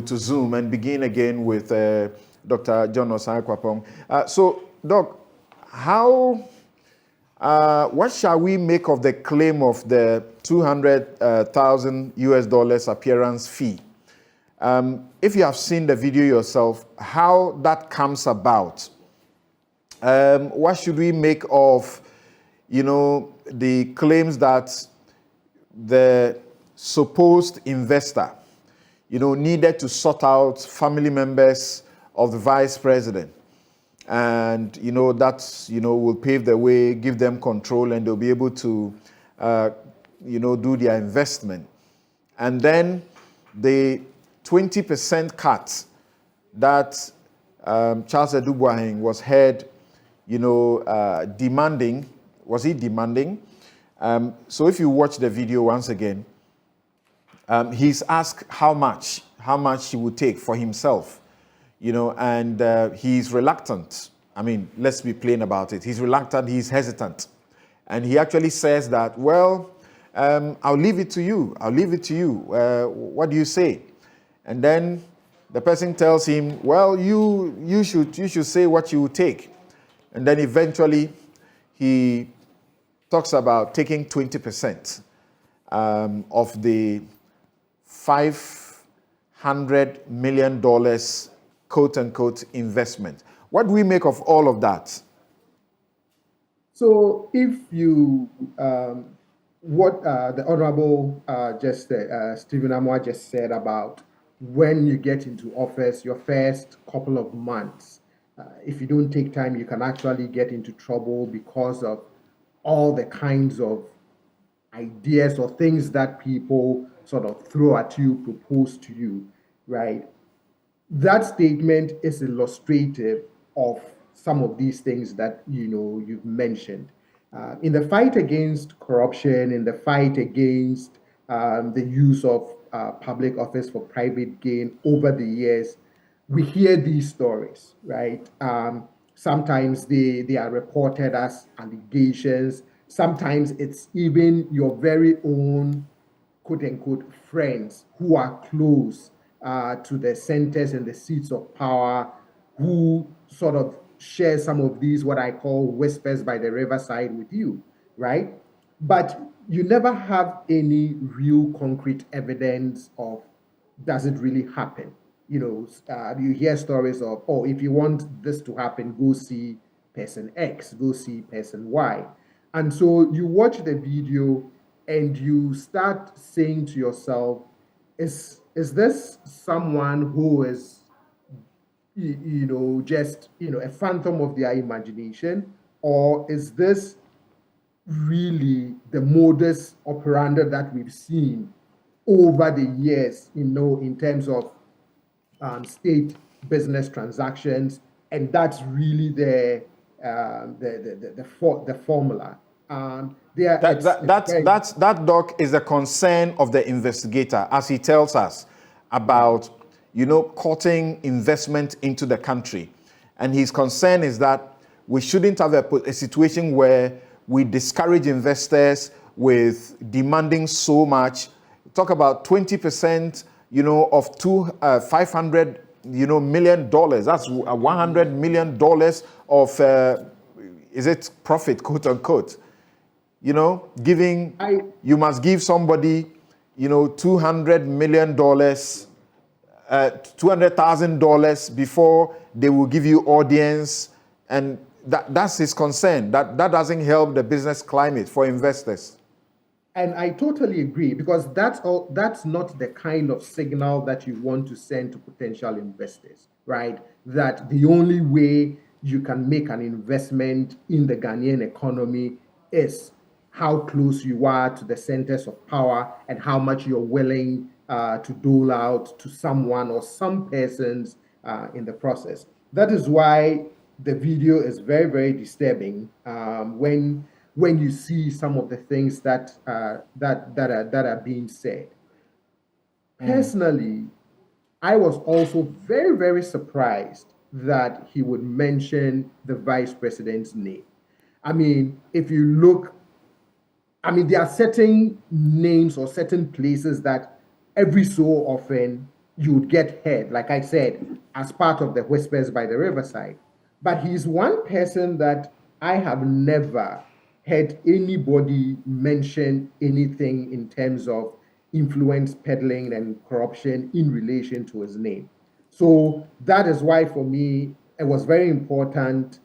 to Zoom and begin again with Dr. John Osai-Kwapong. So, Doc, what shall we make of the claim of the $200,000 appearance fee? If you have seen the video yourself, how that comes about? What should we make of, the claims that the supposed investor, needed to sort out family members of the vice president, and that will pave the way, give them control, and they'll be able to do their investment. And then the 20% cut that Charles Edubuahing was heard demanding. Was he demanding? So if you watch the video once again, he's asked how much he would take for himself, and he's reluctant. I mean, let's be plain about it. He's reluctant, he's hesitant. And he actually says that, well, I'll leave it to you. What do you say? And then the person tells him, well, you should say what you would take. And then eventually he talks about taking 20% of the $500 million quote-unquote investment. What do we make of all of that? So if you, what the Honorable Stephen Amoah just said about when you get into office, your first couple of months, if you don't take time, you can actually get into trouble because of all the kinds of ideas or things that people sort of throw at you, propose to you, right? That statement is illustrative of some of these things that you've mentioned. In the fight against corruption, in the fight against the use of public office for private gain over the years, we hear these stories, right? Sometimes they are reported as allegations. Sometimes it's even your very own quote-unquote friends who are close to the centers and the seats of power, who sort of share some of these, what I call whispers by the riverside with you, right? But you never have any real concrete evidence of, does it really happen? You hear stories of, oh, if you want this to happen, go see person X, go see person Y. And so you watch the video and you start saying to yourself, is this someone who is, just, a phantom of their imagination? Or is this really the modus operandi that we've seen over the years, in terms of state business transactions? And that's really the formula. That, Doc, is a concern of the investigator, as he tells us about, courting investment into the country. And his concern is that we shouldn't have a situation where we discourage investors with demanding so much. Talk about 20%, of $500 million. That's $100 million of is it profit, quote unquote? You must give somebody, $200 million, $200,000 before they will give you audience, and that's his concern. That doesn't help the business climate for investors. And I totally agree, because that's not the kind of signal that you want to send to potential investors, right? That the only way you can make an investment in the Ghanaian economy is how close you are to the centers of power and how much you're willing to dole out to someone or some persons in the process. That is why the video is very, very disturbing when you see some of the things that are being said. Personally, I was also very, very surprised that he would mention the vice president's name. I mean, if you look, there are certain names or certain places that every so often you would get heard, like I said, as part of the Whispers by the Riverside. But he's one person that I have never heard anybody mention anything in terms of influence peddling and corruption in relation to his name. So that is why, for me, it was very important,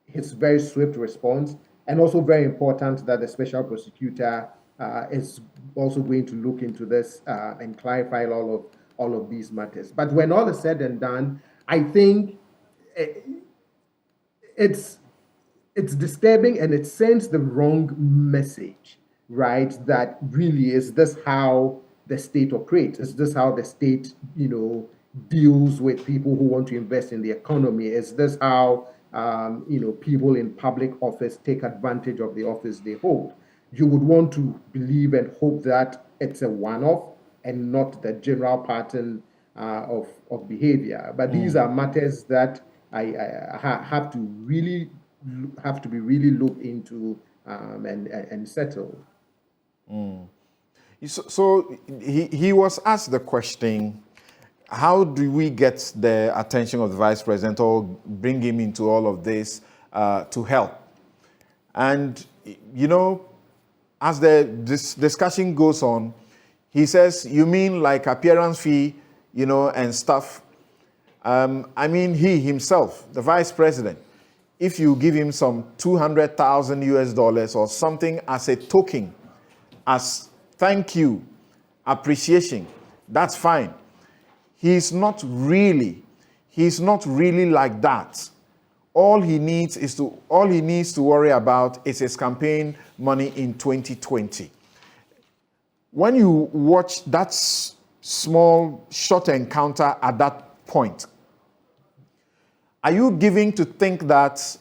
his very swift response, and also very important that the special prosecutor is also going to look into this and clarify all of these matters. But when all is said and done, I think it's disturbing, and it sends the wrong message, right? That really, is this how the state operates? Is this how the state, deals with people who want to invest in the economy? Is this how people in public office take advantage of the office they hold? You would want to believe and hope that it's a one-off and not the general pattern of behavior. But these are matters that I have to be really looked into and settled. So he was asked the question, how do we get the attention of the vice president or bring him into all of this to help? And, as this discussion goes on, he says, you mean like appearance fee, and stuff? I mean, he himself, the vice president, if you give him some 200,000 US dollars or something as a token, as thank you, appreciation, that's fine. He's not really like that. All he needs to worry about is his campaign money in 2020. When you watch that small short encounter at that point, are you giving to think that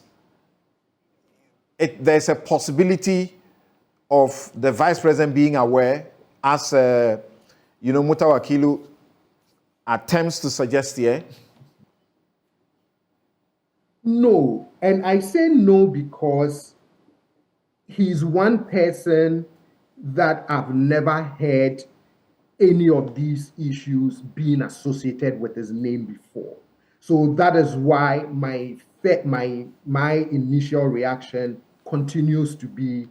there's a possibility of the vice president being aware, as Mutawakilu attempts to suggest here? No, and I say no because he's one person that I've never heard any of these issues being associated with his name before. So that is why my initial reaction continues to be,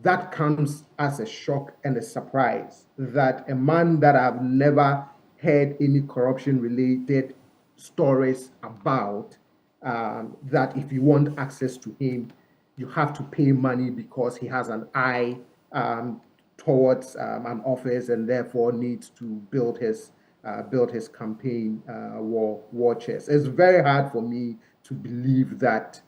that comes as a shock and a surprise, that a man that I've never heard any corruption-related stories about, that if you want access to him, you have to pay money because he has an eye towards an office and therefore needs to build his campaign war chest. It's very hard for me to believe that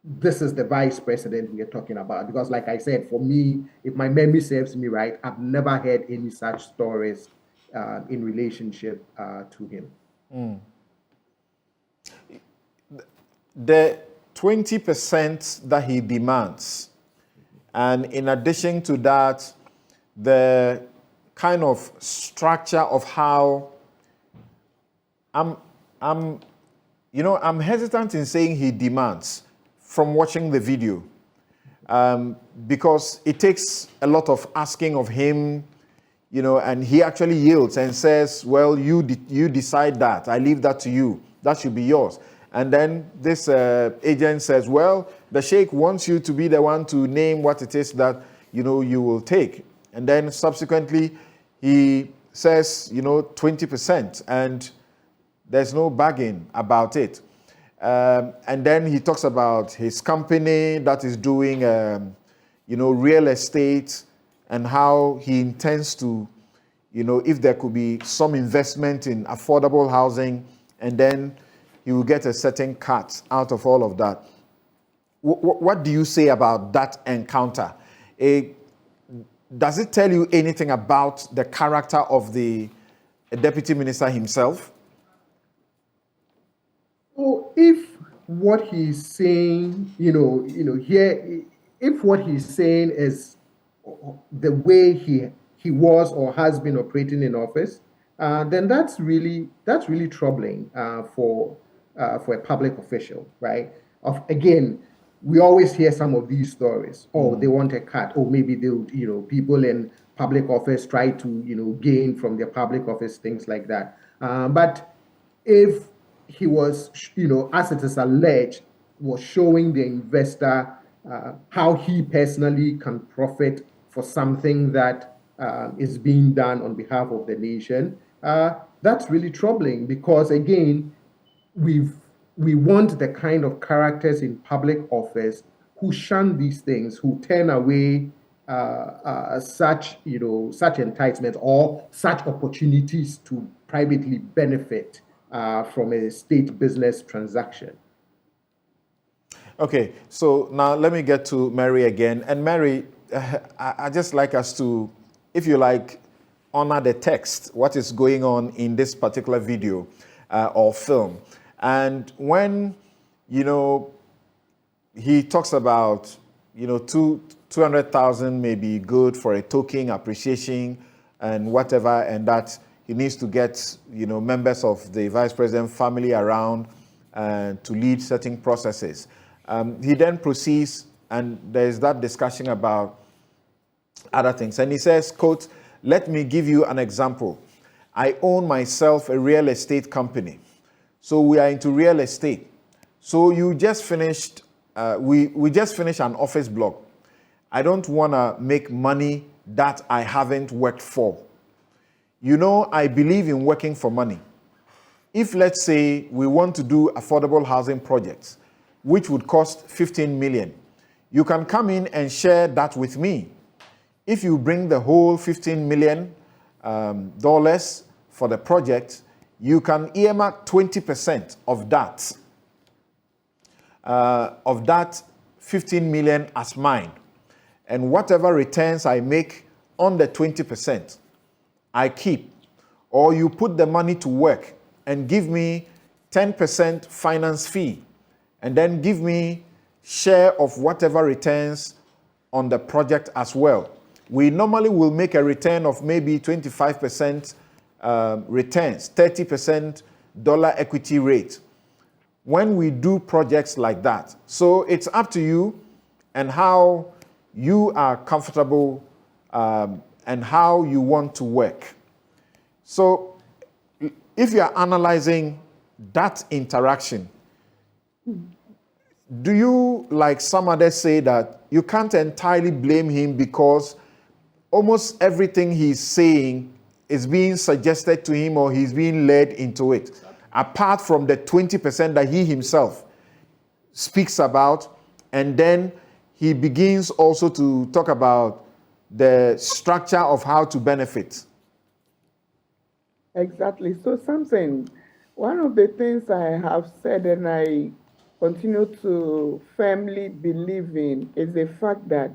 this is the vice president we are talking about, because like I said, for me, if my memory serves me right, I've never heard any such stories in relationship to him. The 20% that he demands, and in addition to that, the kind of structure of how I'm hesitant in saying he demands from watching the video, because it takes a lot of asking of him, and he actually yields and says, well, you decide that. I leave that to you. That should be yours. And then this agent says, well, the sheikh wants you to be the one to name what it is that, you will take. And then subsequently, he says, 20%, and there's no bargain about it. And then he talks about his company that is doing, real estate, and how he intends to, if there could be some investment in affordable housing, and then he will get a certain cut out of all of that. What do you say about that encounter? Does it tell you anything about the character of the deputy minister himself? Well, if what he's saying, here, if what he's saying is the way he was or has been operating in office, then that's really troubling for a public official, right? Again, we always hear some of these stories. Oh, they want a cut, or maybe they would, people in public office, try to, gain from their public office, things like that. But if he was, as it is alleged, was showing the investor how he personally can profit for something that is being done on behalf of the nation, that's really troubling because, again, we want the kind of characters in public office who shun these things, who turn away such entitlements or such opportunities to privately benefit from a state business transaction. Okay, so now let me get to Mary again. And Mary, I just like us to, if you like, honor the text, what is going on in this particular video or film. And when, he talks about, 200,000 may be good for a token appreciation and whatever, and that he needs to get, members of the vice president family around to lead certain processes. He then proceeds, and there's that discussion about other things. And he says, quote, "Let me give you an example. I own myself a real estate company. So we are into real estate. So you just finished, we just finished an office block. I don't want to make money that I haven't worked for. I believe in working for money. If, let's say, we want to do affordable housing projects, which would cost 15 million, you can come in and share that with me. If you bring the whole $15 million for the project, you can earmark 20% of that 15 million as mine. And whatever returns I make on the 20%, I keep. Or you put the money to work and give me 10% finance fee, and then give me share of whatever returns on the project as well. We normally will make a return of maybe 25% returns, 30% dollar equity rate when we do projects like that. So it's up to you and how you are comfortable and how you want to work. So if you are analyzing that interaction, do you, like some others say, that you can't entirely blame him because almost everything he's saying is being suggested to him or he's being led into it, apart from the 20% that he himself speaks about, and then he begins also to talk about the structure of how to benefit? Exactly. So, Samson, one of the things I have said and I continue to firmly believe in is the fact that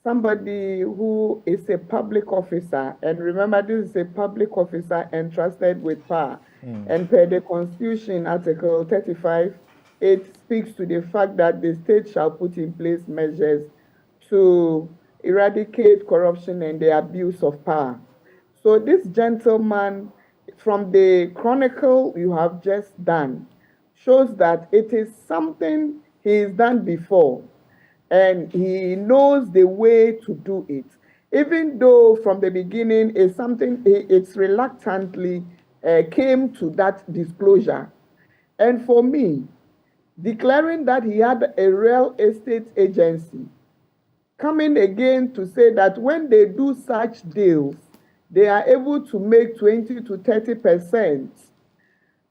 somebody who is a public officer, and remember this is a public officer entrusted with power, and per the Constitution, Article 35, it speaks to the fact that the state shall put in place measures to eradicate corruption and the abuse of power. So this gentleman, from the chronicle you have just done, shows that it is something he has done before, and he knows the way to do it. Even though from the beginning it's something it's reluctantly came to that disclosure. And for me, declaring that he had a real estate agency, coming again to say that when they do such deals, they are able to make 20 to 30%.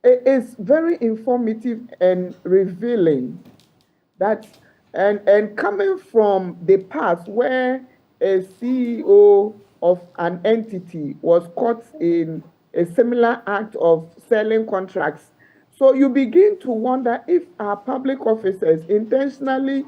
It is very informative and revealing that, and coming from the past where a CEO of an entity was caught in a similar act of selling contracts. So you begin to wonder if our public officers intentionally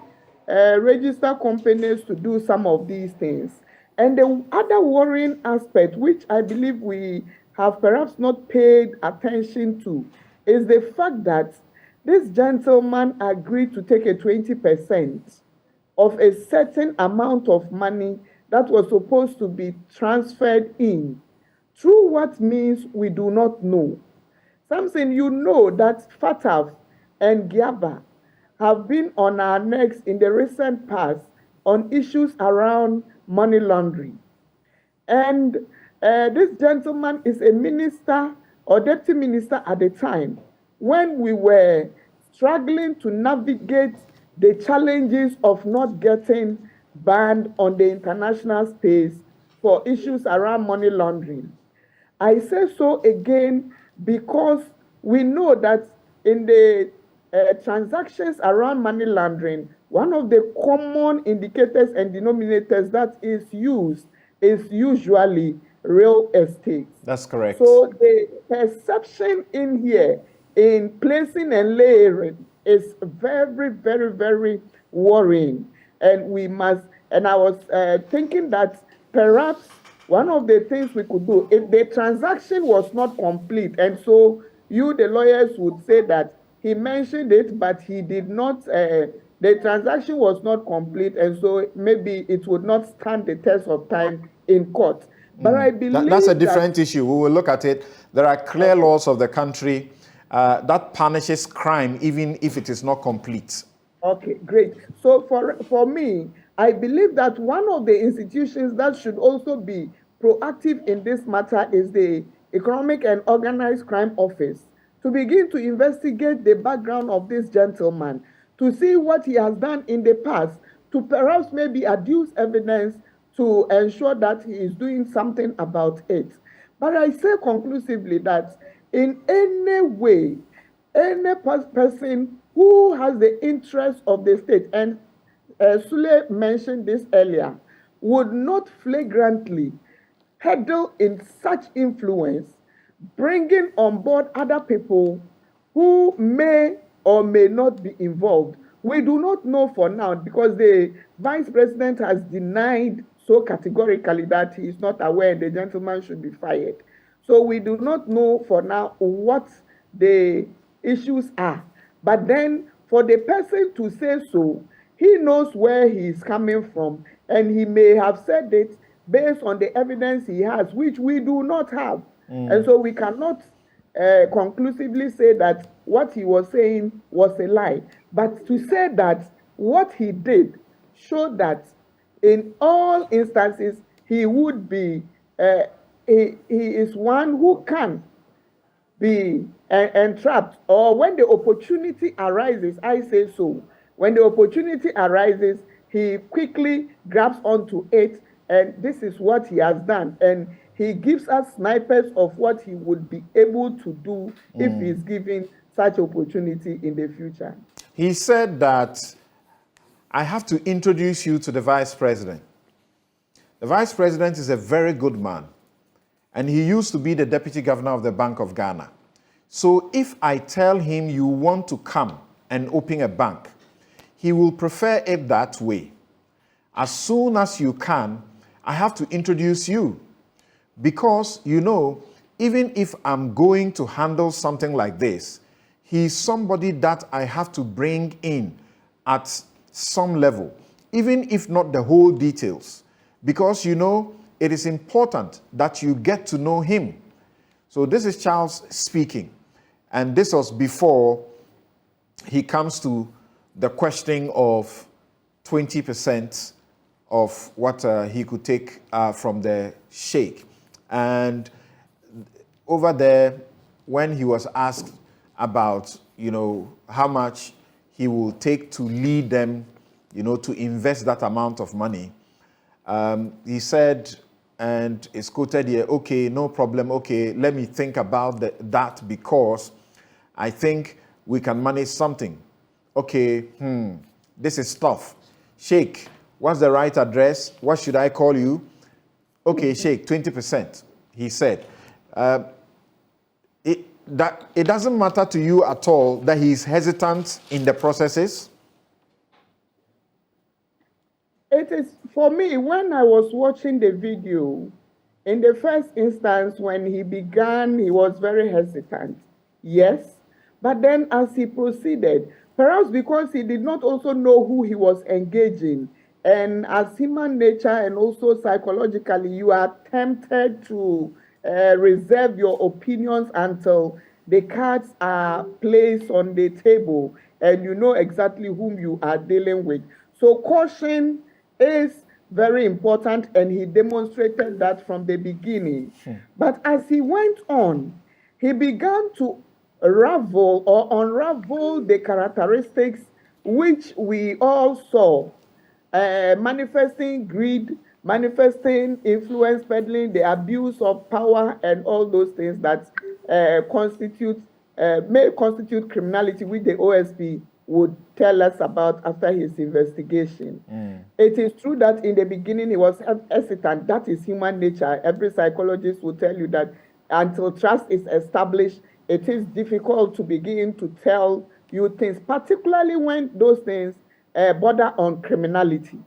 register companies to do some of these things. And the other worrying aspect, which I believe we have perhaps not paid attention to, is the fact that this gentleman agreed to take a 20% of a certain amount of money that was supposed to be transferred in. Through what means we do not know. Samson, you know that FATF and GIABA have been on our necks in the recent past on issues around money laundering. And this gentleman is a minister or deputy minister at the time when we were struggling to navigate the challenges of not getting banned on the international space for issues around money laundering. I say so again because we know that in the transactions around money laundering, one of the common indicators and denominators that is used is usually real estate. That's correct. So the perception in here in placing and layering is very, very, very worrying. And we must, and I was thinking that perhaps one of the things we could do, if the transaction was not complete, and so you, the lawyers, would say that he mentioned it, but he did not, the transaction was not complete, and so maybe it would not stand the test of time in court. But I believe that's a different issue. We will look at it. There are clear laws of the country that punishes crime even if it is not complete. Okay, great. So for me, I believe that one of the institutions that should also be proactive in this matter is the Economic and Organized Crime Office, to begin to investigate the background of this gentleman, to see what he has done in the past, to perhaps maybe adduce evidence to ensure that he is doing something about it. But I say conclusively that in any way, any person who has the interest of the state, and Sule mentioned this earlier, would not flagrantly peddle in such influence, bringing on board other people who may or may not be involved. We do not know for now because the vice president has denied so categorically that he is not aware the gentleman should be fired. So we do not know for now what the issues are. But then for the person to say so, he knows where he is coming from, and he may have said it based on the evidence he has, which we do not have. And so we cannot conclusively say that what he was saying was a lie. But to say that what he did showed that in all instances he would be, he is one who can be entrapped, or when the opportunity arises, I say so, when the opportunity arises, he quickly grabs onto it, and this is what he has done. And he gives us snipers of what he would be able to do if he's given such opportunity in the future. He said that I have to introduce you to the vice president. The vice president is a very good man, and he used to be the deputy governor of the Bank of Ghana. So if I tell him you want to come and open a bank, he will prefer it that way. As soon as you can, I have to introduce you. Because, you know, even if I'm going to handle something like this, he's somebody that I have to bring in at some level, even if not the whole details. Because, you know, it is important that you get to know him. So this is Charles speaking. And this was before he comes to the question of 20% of what he could take from the sheikh. And over there, when he was asked about, you know, how much he will take to lead them, you know, to invest that amount of money, he said, and it's quoted here, okay, no problem, okay, let me think about that because I think we can manage something. Okay, this is tough. Sheikh, what's the right address? What should I call you? Okay, Sheikh, 20%, he said. It doesn't matter to you at all that he's hesitant in the processes? It is, for me, when I was watching the video, in the first instance, when he began, he was very hesitant. Yes. But then as he proceeded, perhaps because he did not also know who he was engaging, and as human nature and also psychologically, you are tempted to reserve your opinions until the cards are placed on the table and you know exactly whom you are dealing with. So caution is very important, and he demonstrated that from the beginning. But as he went on, he began to unravel the characteristics which we all saw, manifesting greed, manifesting influence peddling, the abuse of power, and all those things that may constitute criminality, which the OSP would tell us about after his investigation. It is true that in the beginning he was hesitant. That is human nature. Every psychologist will tell you that until trust is established, it is difficult to begin to tell you things, particularly when those things border on criminality.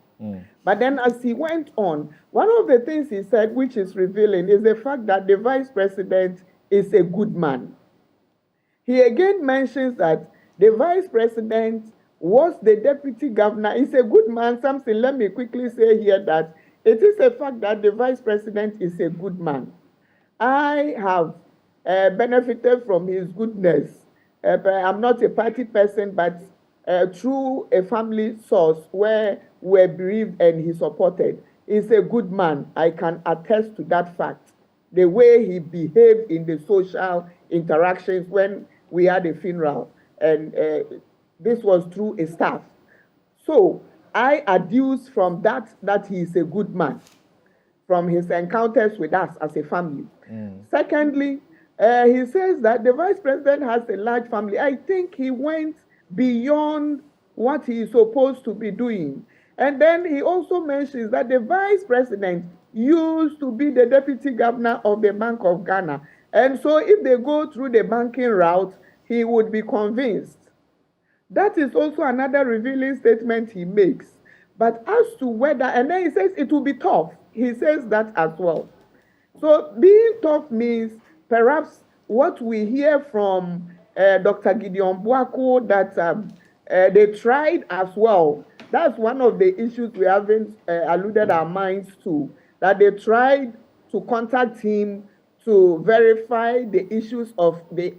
But then as he went on, one of the things he said, which is revealing, is the fact that the vice president is a good man. He again mentions that the vice president was the deputy governor. He's a good man. Samson, let me quickly say here that it is a fact that the vice president is a good man. I have benefited from his goodness. I'm not a party person, but through a family source where we're bereaved and he supported. He's a good man. I can attest to that fact. The way he behaved in the social interactions when we had a funeral, and this was through a staff. So I adduce from that he is a good man, from his encounters with us as a family. Secondly, he says that the vice president has a large family. I think he went beyond what he is supposed to be doing. And then he also mentions that the vice president used to be the deputy governor of the Bank of Ghana. And so if they go through the banking route, he would be convinced. That is also another revealing statement he makes. But as to whether, and then he says it will be tough. He says that as well. So being tough means perhaps what we hear from Dr. Gideon Buako, that they tried as well. That's one of the issues we haven't alluded our minds to, that they tried to contact him to verify the issues of the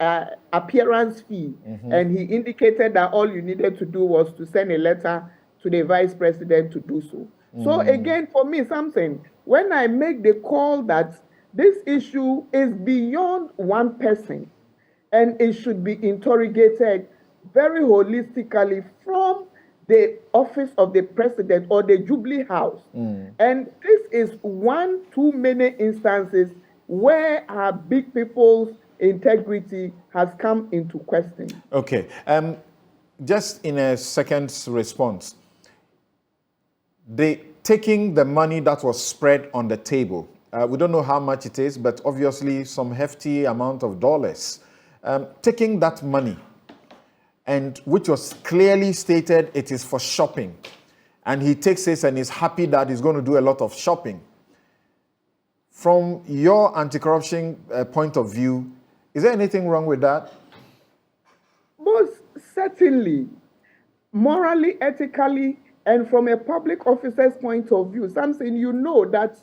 appearance fee. And he indicated that all you needed to do was to send a letter to the vice president to do so. So again, for me, something, when I make the call that this issue is beyond one person and it should be interrogated very holistically from the office of the president or the Jubilee House. And this is one too many instances where our big people's integrity has come into question. Okay. Just in a second's response, taking the money that was spread on the table, we don't know how much it is, but obviously some hefty amount of dollars. Taking that money, and which was clearly stated it is for shopping, and he takes it and is happy that he's going to do a lot of shopping. From your anti-corruption point of view, is there anything wrong with that? Most certainly, morally, ethically, and from a public officer's point of view. Samson, you know that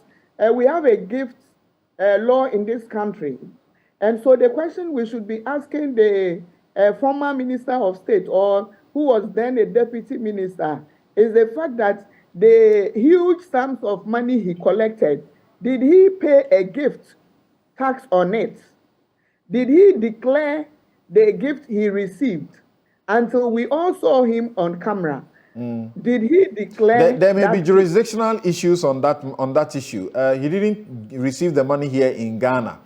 we have a gift law in this country. And so the question we should be asking the former minister of state, or who was then a deputy minister, is the fact that the huge sums of money he collected, did he pay a gift tax on it? Did he declare the gift he received until we all saw him on camera? Did he declare? There may be jurisdictional issues on that issue. He didn't receive the money here in Ghana.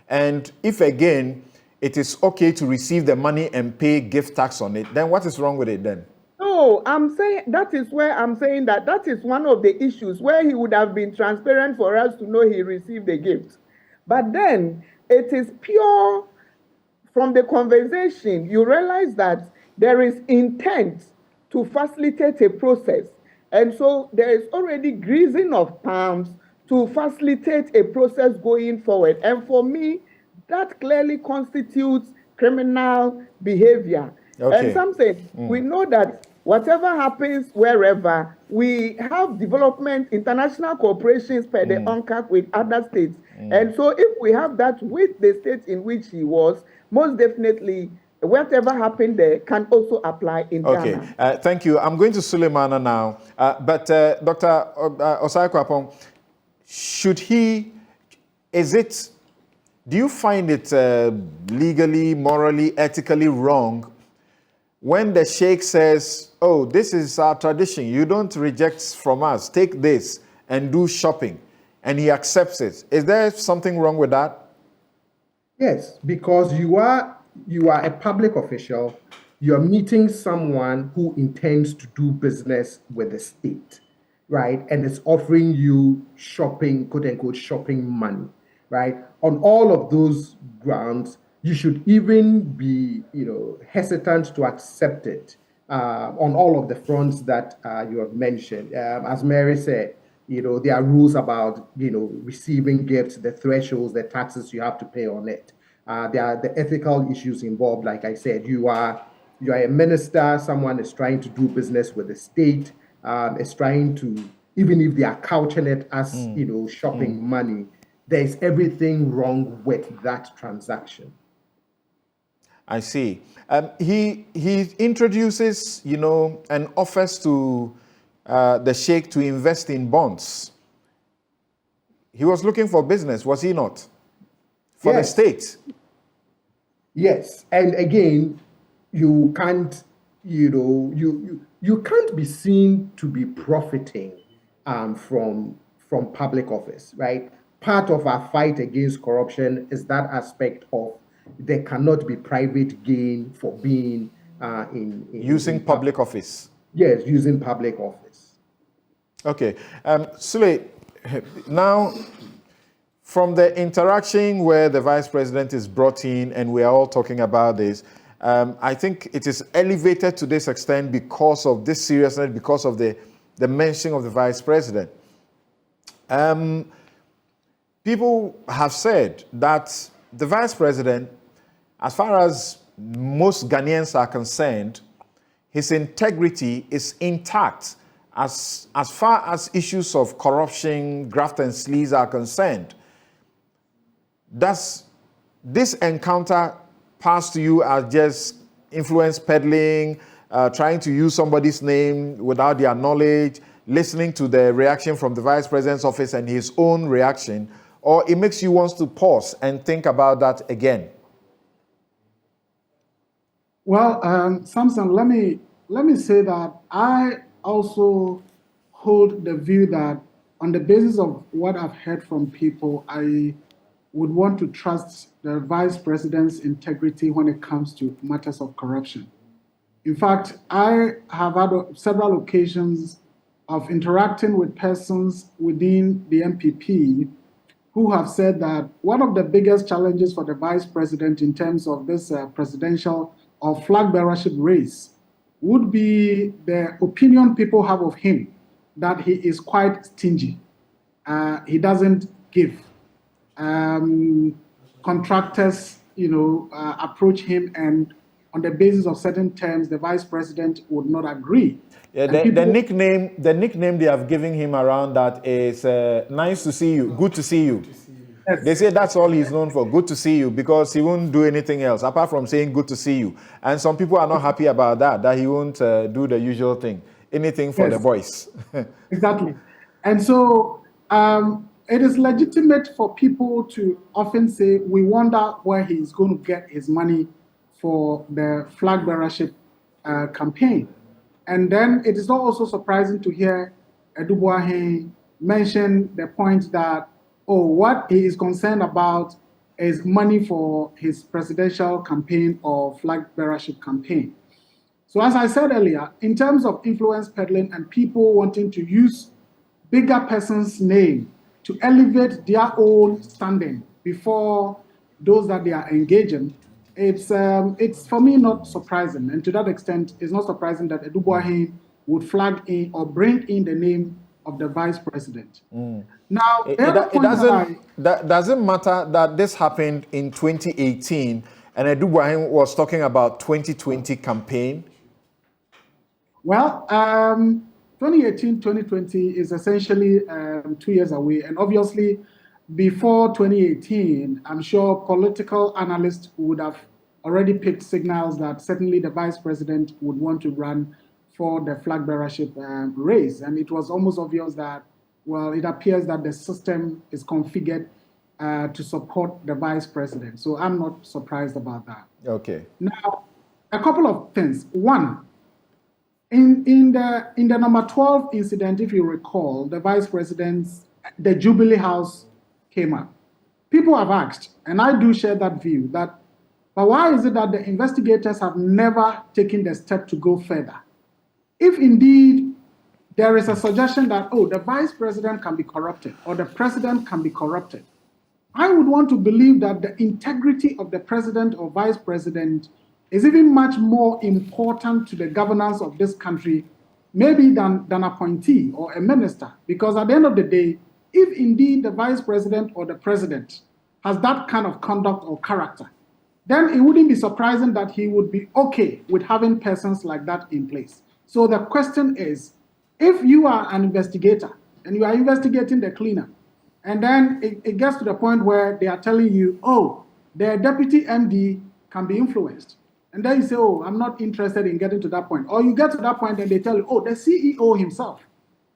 And if again, it is okay to receive the money and pay gift tax on it, then what is wrong with it then? No, I'm saying that is where I'm saying that is one of the issues where he would have been transparent for us to know he received the gift. But then it is pure from the conversation, you realize that there is intent to facilitate a process. And so there is already greasing of palms to facilitate a process going forward. And for me, that clearly constitutes criminal behavior. Okay. And something, we know that whatever happens wherever, we have development, international corporations per the UNCAC with other states. And so if we have that with the state in which he was, most definitely whatever happened there can also apply in Okay, Ghana. thank you. I'm going to Suleimana now. But Dr. Osai Kwapong, do you find it legally, morally, ethically wrong when the sheikh says, oh, this is our tradition, you don't reject from us, take this and do shopping, and he accepts it? Is there something wrong with that? Yes, because you are a public official, you're meeting someone who intends to do business with the state, right? And it's offering you shopping, quote unquote, shopping money, right? On all of those grounds, you should even be, hesitant to accept it on all of the fronts that you have mentioned. As Mary said, there are rules about, receiving gifts, the thresholds, the taxes you have to pay on it. There are the ethical issues involved. Like I said, you are a minister, someone is trying to do business with the state, is trying to, even if they are couching it as, shopping money, there's everything wrong with that transaction. I see. He introduces, and offers to the sheikh to invest in bonds. He was looking for business, was he not? For the state. Yes, and again, you can't, you can't be seen to be profiting from public office, right? Part of our fight against corruption is that aspect of there cannot be private gain for being in using public office. Yes, using public office. Okay, Sule, now from the interaction where the vice president is brought in and we are all talking about this, I think it is elevated to this extent because of this seriousness, because of the mention of the vice president. People have said that the vice president, as far as most Ghanaians are concerned, his integrity is intact as far as issues of corruption, graft and sleaze are concerned. Does this encounter pass to you as just influence peddling, trying to use somebody's name without their knowledge, listening to the reaction from the vice president's office and his own reaction, or it makes you want to pause and think about that again? Well, Samson, let me say that I also hold the view that on the basis of what I've heard from people, I would want to trust the vice president's integrity when it comes to matters of corruption. In fact, I have had several occasions of interacting with persons within the MPP who have said that one of the biggest challenges for the vice president in terms of this presidential or flag bearership race would be the opinion people have of him, that he is quite stingy. He doesn't give. Contractors, approach him, and on the basis of certain terms, the vice president would not agree. Yeah, the nickname they have given him around that is nice to see you, good to see you. Yes. They say that's all he's known for, good to see you, because he won't do anything else apart from saying good to see you. And some people are not happy about that he won't do the usual thing, anything for the boys. Exactly. And so it is legitimate for people to often say, we wonder where he's going to get his money for the flag bearership campaign. And then it is not also surprising to hear Edubuahe mention the point that, what he is concerned about is money for his presidential campaign or flag bearership campaign. So as I said earlier, in terms of influence peddling and people wanting to use bigger person's name to elevate their own standing before those that they are engaging, it's for me not surprising. And to that extent, it's not surprising that Edubuahe would flag in or bring in the name of the vice president. Now, it doesn't matter that this happened in 2018 and Edubuahe was talking about 2020 campaign. Well, 2018, 2020 is essentially 2 years away. And obviously, before 2018, I'm sure political analysts would have already picked signals that certainly the vice president would want to run for the flag bearership race. And it was almost obvious that, well, it appears that the system is configured to support the vice president. So I'm not surprised about that. Okay. Now, a couple of things. One, in the number 12 incident, if you recall, the vice president's, the Jubilee House came up. People have asked, and I do share that view, that, but why is it that the investigators have never taken the step to go further? If indeed there is a suggestion that, oh, the vice president can be corrupted or the president can be corrupted, I would want to believe that the integrity of the president or vice president is even much more important to the governance of this country, maybe than an appointee or a minister. Because at the end of the day, if indeed the vice president or the president has that kind of conduct or character, then it wouldn't be surprising that he would be okay with having persons like that in place. So the question is, if you are an investigator and you are investigating the cleanup, and then it gets to the point where they are telling you, oh, the deputy MD can be influenced. And then you say, oh, I'm not interested in getting to that point. Or you get to that point and they tell you, oh, the CEO himself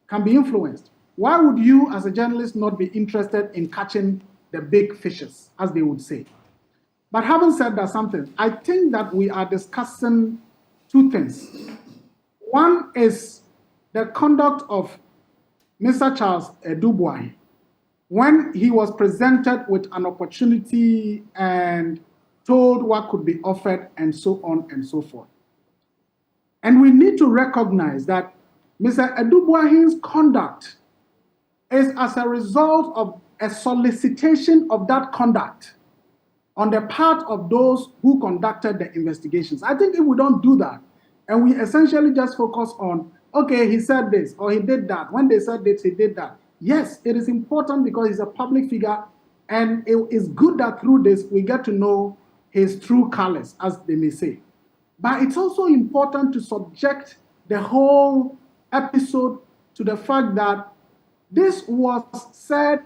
can be influenced. Why would you, as a journalist, not be interested in catching the big fishes, as they would say? But having said that something, I think that we are discussing two things. One is the conduct of Mr. Charles Dubois when he was presented with an opportunity and told what could be offered and so on and so forth. And we need to recognize that Mr. Dubois' conduct is as a result of a solicitation of that conduct on the part of those who conducted the investigations. I think if we don't do that, and we essentially just focus on, okay, he said this, or he did that. When they said this, he did that. Yes, it is important because he's a public figure, and it is good that through this, we get to know his true colors, as they may say. But it's also important to subject the whole episode to the fact that this was said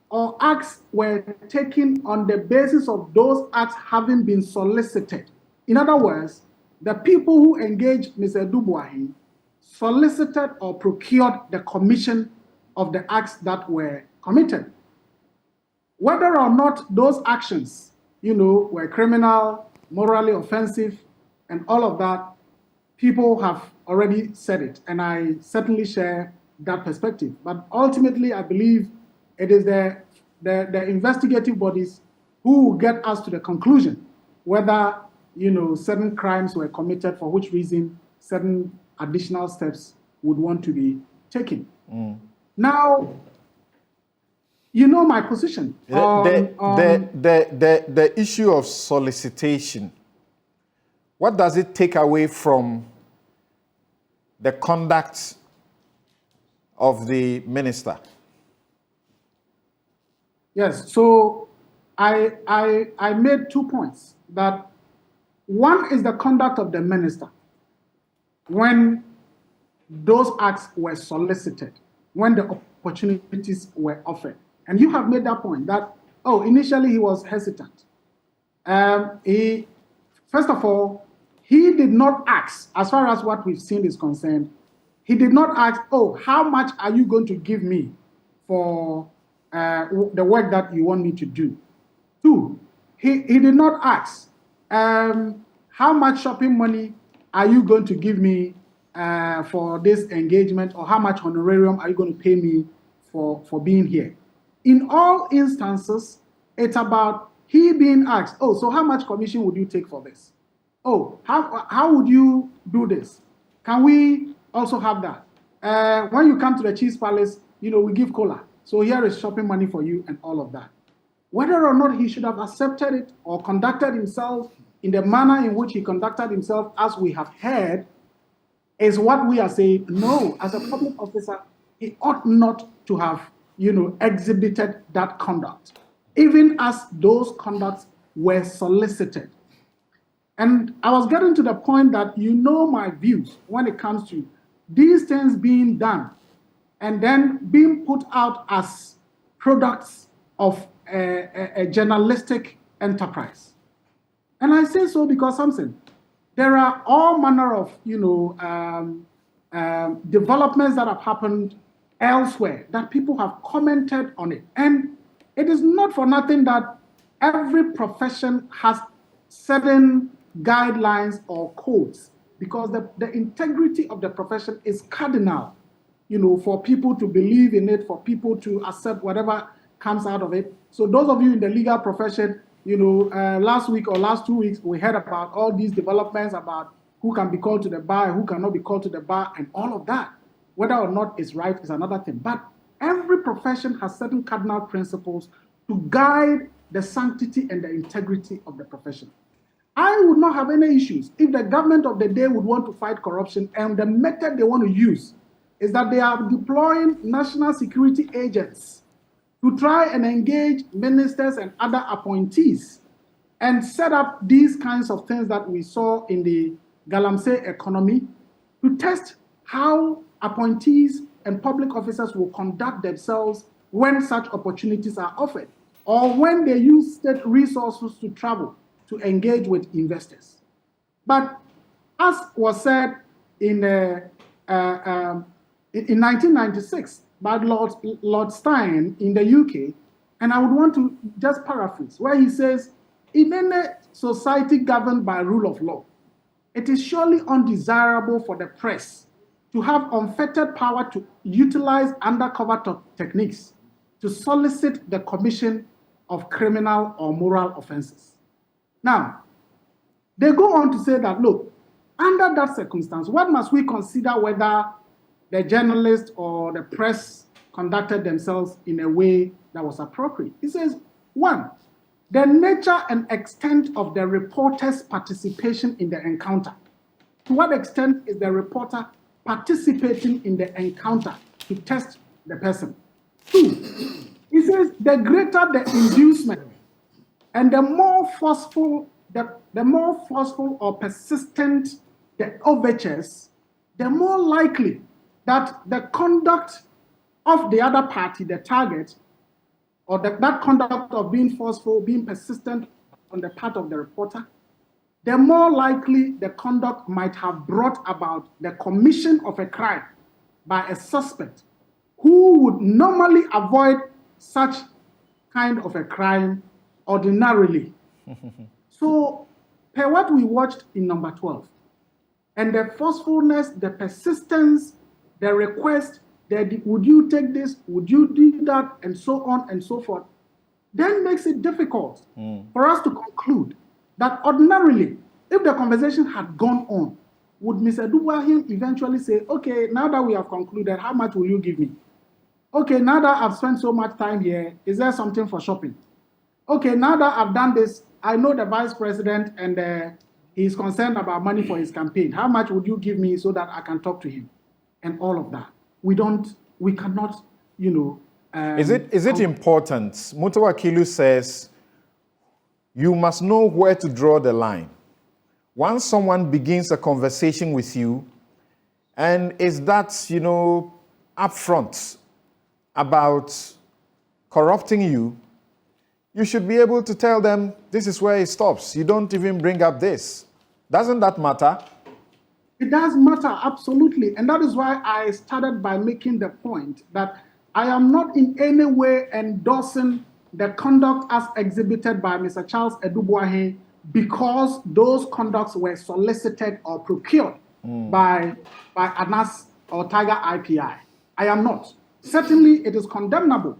or acts were taken on the basis of those acts having been solicited. In other words, the people who engaged Mr. Dubois solicited or procured the commission of the acts that were committed. Whether or not those actions, were criminal, morally offensive, and all of that, people have already said it, and I certainly share that perspective. But ultimately, I believe it is the investigative bodies who get us to the conclusion whether, certain crimes were committed, for which reason certain additional steps would want to be taken. Now, my position. The issue of solicitation, what does it take away from the conduct of the minister? Yes, so I made 2 points. That one is the conduct of the minister when those acts were solicited, when the opportunities were offered. And you have made that point that, initially he was hesitant. First of all, he did not ask, as far as what we've seen is concerned, he did not ask, how much are you going to give me for the work that you want me to do? 2, he did not ask, how much shopping money are you going to give me for this engagement, or how much honorarium are you going to pay me for being here? In all instances, it's about he being asked, so how much commission would you take for this? How would you do this? Can we also have that? When you come to the Chief's Palace, we give cola. So here is shopping money for you and all of that. Whether or not he should have accepted it or conducted himself in the manner in which he conducted himself, as we have heard, is what we are saying. No, as a public officer, he ought not to have, exhibited that conduct, even as those conducts were solicited. And I was getting to the point that my views when it comes to these things being done and then being put out as products of a journalistic enterprise. And I say so because, Samson, there are all manner of, developments that have happened elsewhere that people have commented on it. And it is not for nothing that every profession has certain guidelines or codes, because the integrity of the profession is cardinal, for people to believe in it, for people to accept whatever comes out of it. So those of you in the legal profession, last week or last 2 weeks, we heard about all these developments about who can be called to the bar, who cannot be called to the bar, and all of that. Whether or not it's right is another thing. But every profession has certain cardinal principles to guide the sanctity and the integrity of the profession. I would not have any issues if the government of the day would want to fight corruption, and the method they want to use is that they are deploying national security agents to try and engage ministers and other appointees and set up these kinds of things that we saw in the Galamsey economy to test how appointees and public officers will conduct themselves when such opportunities are offered, or when they use state resources to travel to engage with investors. But as was said in 1996 by Lord Stein in the UK, and I would want to just paraphrase, where he says, in any society governed by rule of law, it is surely undesirable for the press to have unfettered power to utilize undercover techniques to solicit the commission of criminal or moral offenses. Now, they go on to say that, look, under that circumstance, what must we consider whether the journalist or the press conducted themselves in a way that was appropriate? He says, one, the nature and extent of the reporter's participation in the encounter. To what extent is the reporter participating in the encounter to test the person? Two, he says the greater the inducement and the more forceful or persistent the overtures, the more likely that the conduct of the other party, the target, or that conduct of being forceful, being persistent on the part of the reporter, the more likely the conduct might have brought about the commission of a crime by a suspect who would normally avoid such kind of a crime ordinarily. So, per what we watched in number 12, and the forcefulness, the persistence, the request, would you take this, would you do that, and so on and so forth, then makes it difficult for us to conclude that ordinarily, if the conversation had gone on, would Mr. Dubois eventually say, okay, now that we have concluded, how much will you give me? Okay, now that I've spent so much time here, is there something for shopping? Okay, now that I've done this, I know the vice president and he's concerned about money for his campaign. How much would you give me so that I can talk to him? And all of that. We cannot, Is it important? Mutawa Kilu says, you must know where to draw the line. Once someone begins a conversation with you, and is that, upfront about corrupting you, you should be able to tell them, this is where it stops. You don't even bring up this. Doesn't that matter? It does matter, absolutely. And that is why I started by making the point that I am not in any way endorsing the conduct as exhibited by Mr. Charles Edubuahe because those conducts were solicited or procured by ANAS or Tiger IPI. I am not. Certainly, it is condemnable.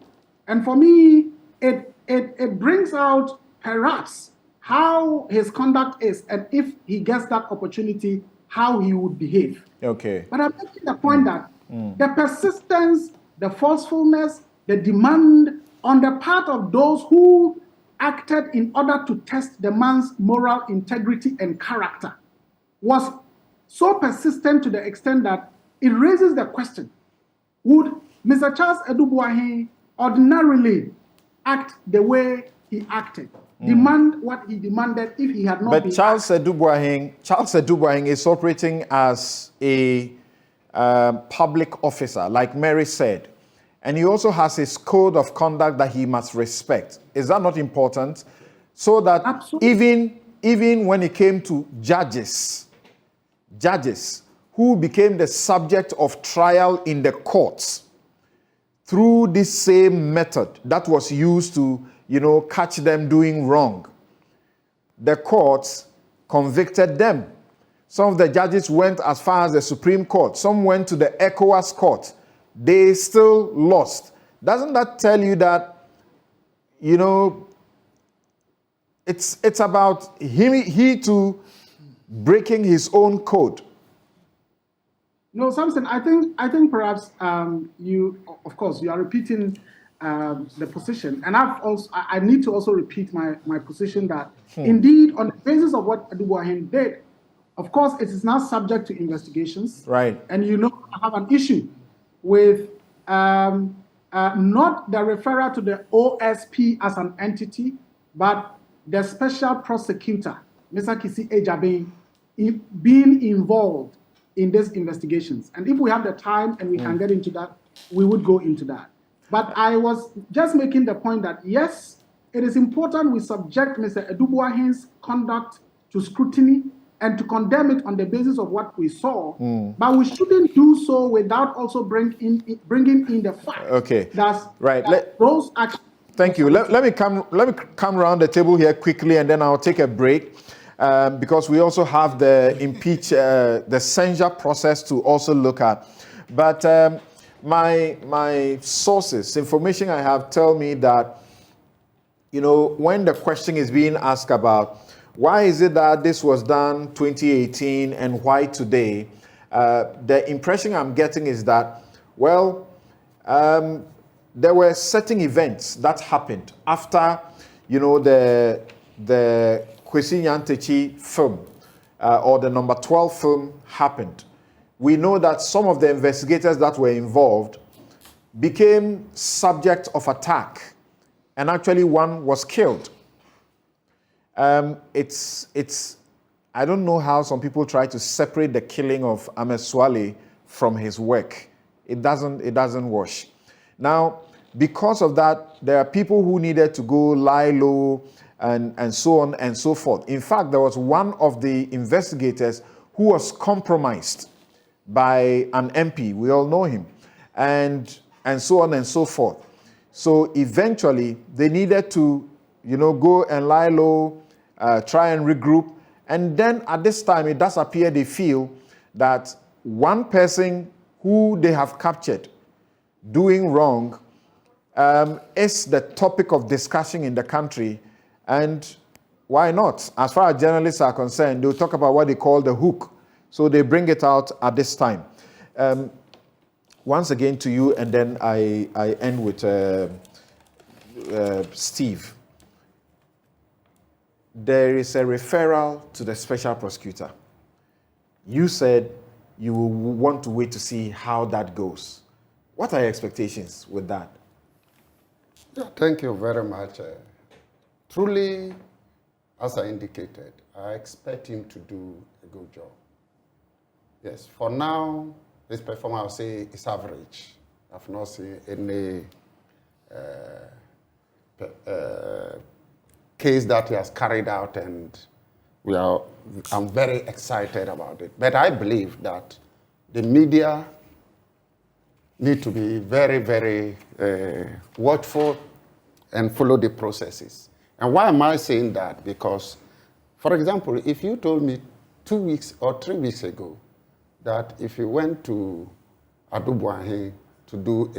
And for me, it brings out perhaps how his conduct is, and if he gets that opportunity, how he would behave. Okay. But I'm making the point that the persistence, the forcefulness, the demand on the part of those who acted in order to test the man's moral integrity and character was so persistent to the extent that it raises the question, would Mr. Charles Edubuahe ordinarily act the way he acted, demand what he demanded if he had not been... But Charles Edubuahe is operating as a public officer, like Mary said. And he also has his code of conduct that he must respect. Is that not important? So that Absolutely. even even when it came to judges who became the subject of trial in the courts through this same method that was used to, catch them doing wrong. The courts convicted them. Some of the judges went as far as the Supreme Court. Some went to the ECOWAS court. They still lost. Doesn't that tell you that, it's about he too breaking his own code? No, Samson, I think perhaps you are repeating the position, and I need to also repeat my position that indeed, on the basis of what Adubuahin did, of course, it is now subject to investigations. Right. And I have an issue with not the referral to the OSP as an entity, but the special prosecutor, Mr. Kisi Ejabe, being involved in these investigations. And if we have the time and we can get into that, we would go into that. But I was just making the point that, yes, it is important we subject Mr. Adubuahin's conduct to scrutiny and to condemn it on the basis of what we saw, but we shouldn't do so without also bringing in the fact that those actions. Thank you. Let me come around the table here quickly, and then I'll take a break because we also have the censure process to also look at. But my sources, information I have, tell me that when the question is being asked about why is it that this was done 2018 and why today, the impression I'm getting is that, there were certain events that happened after, the Kwesi Nyantakyi film or the number 12 film happened. We know that some of the investigators that were involved became subject of attack, and actually one was killed. I don't know how some people try to separate the killing of Ahmed Swale from his work. It doesn't wash. Now, because of that, there are people who needed to go lie low and so on and so forth. In fact, there was one of the investigators who was compromised by an MP. We all know him. And so on and so forth. So eventually, they needed to, go and lie low, try and regroup. And then at this time, it does appear they feel that one person who they have captured doing wrong is the topic of discussion in the country. And why not? As far as journalists are concerned, they'll talk about what they call the hook. So they bring it out at this time. Once again to you, and then I end with Steve. There is a referral to the special prosecutor. You said you will want to wait to see how that goes. What are your expectations with that? Yeah, thank you very much. Truly, as I indicated, I expect him to do a good job. Yes, for now, his performance, I would say, is average. I've not seen any case that he has carried out, and I'm very excited about it. But I believe that the media need to be very, very watchful and follow the processes. And why am I saying that? Because, for example, if you told me 2 weeks or 3 weeks ago that if you went to Adubuahin to do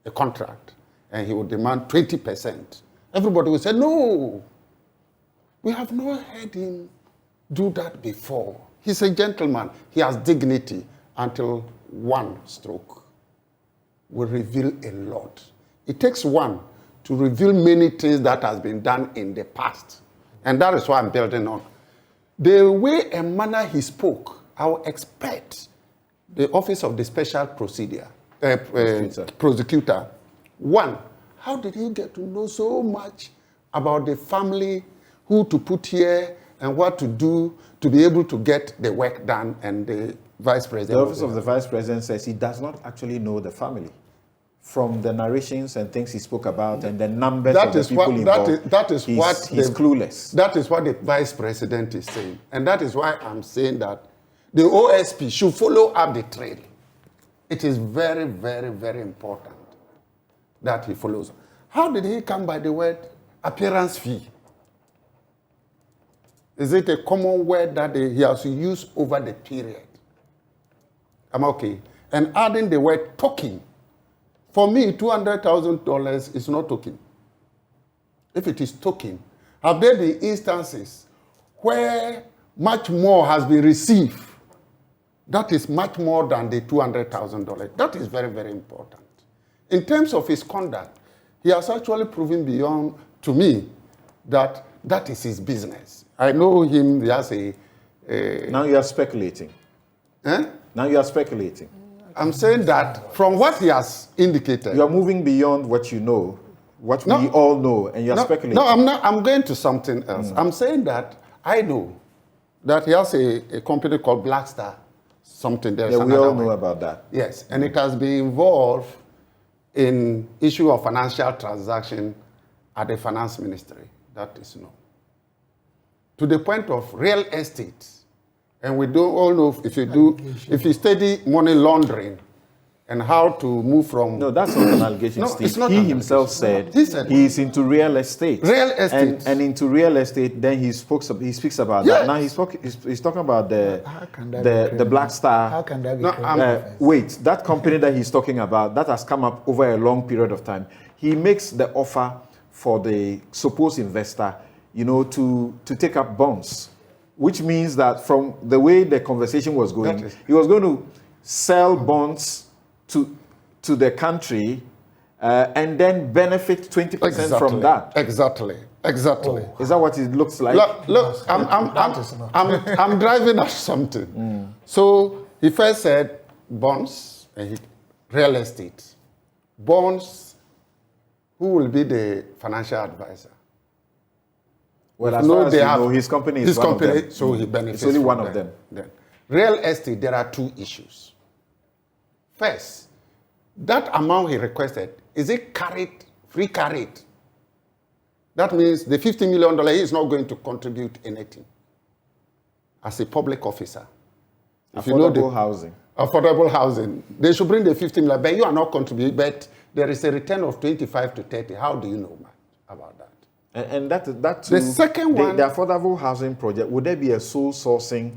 a contract and he would demand 20%, everybody would say, no, we have not heard him do that before. He's a gentleman. He has dignity. Until one stroke will reveal a lot. It takes one to reveal many things that has been done in the past. And that is why I'm building on. The way and manner he spoke, I would expect the office of the special prosecutor. One, how did he get to know so much about the family, who to put here and what to do to be able to get the work done? And the Vice President. The office of the Vice President says he does not actually know the family from the narrations and things he spoke about and the numbers That of the is people what- involved, that is he's, what he's clueless. That is what the vice president is saying. And that is why I'm saying that the OSP should follow up the trail. It is very, very, very important that he follows. How did he come by the word appearance fee? Is it a common word that he has used over the period? I'm okay. And adding the word token. For me, $200,000 is not token. If it is token, have there been instances where much more has been received? That is much more than the $200,000. That is very, very important. In terms of his conduct, he has actually proven beyond, to me, that that is his business. I know him, he has a... Now you are speculating. Now you are speculating. I'm saying that from what he has indicated... You are moving beyond what you know, what we all know, and you are speculating. No, I'm not. I'm going to something else. I'm saying that I know that he has a company called Black Star, something. There's Yeah, we all another know one. about that. Yes, and it has been involved in issue of financial transaction at the finance ministry. That is known. To the point of real estate, and we do all know if you study money laundering and how to move from... No, that's not an allegation, No, Steve. it's not He an himself allegation. said He said he's into real estate. Real estate. And into real estate, then he speaks about Yes. that. Now he's talking about How can that be the Black Star. How can that be No, credible? Wait, that company that he's talking about, that has come up over a long period of time. He makes the offer for the supposed investor, to take up bonds, which means that from the way the conversation was going, he was going to sell bonds to the country and then benefit 20% from that. Exactly. Is that what it looks like? Look, I'm driving at something. So he first said bonds, and real estate. Bonds, who will be the financial advisor? Well, as far as you know, his company is his one company, of them. so he benefits. It's only from one of them. Then. Real estate, there are two issues. First, that amount he requested, is it free carried? That means the $50 million, he is not going to contribute anything as a public officer. Affordable housing. Affordable housing. They should bring the 50 million, but you are not contributing, but there is a return of 25 to 30. How do you know about that? And that too, The second one... the affordable housing project, would there be a sole sourcing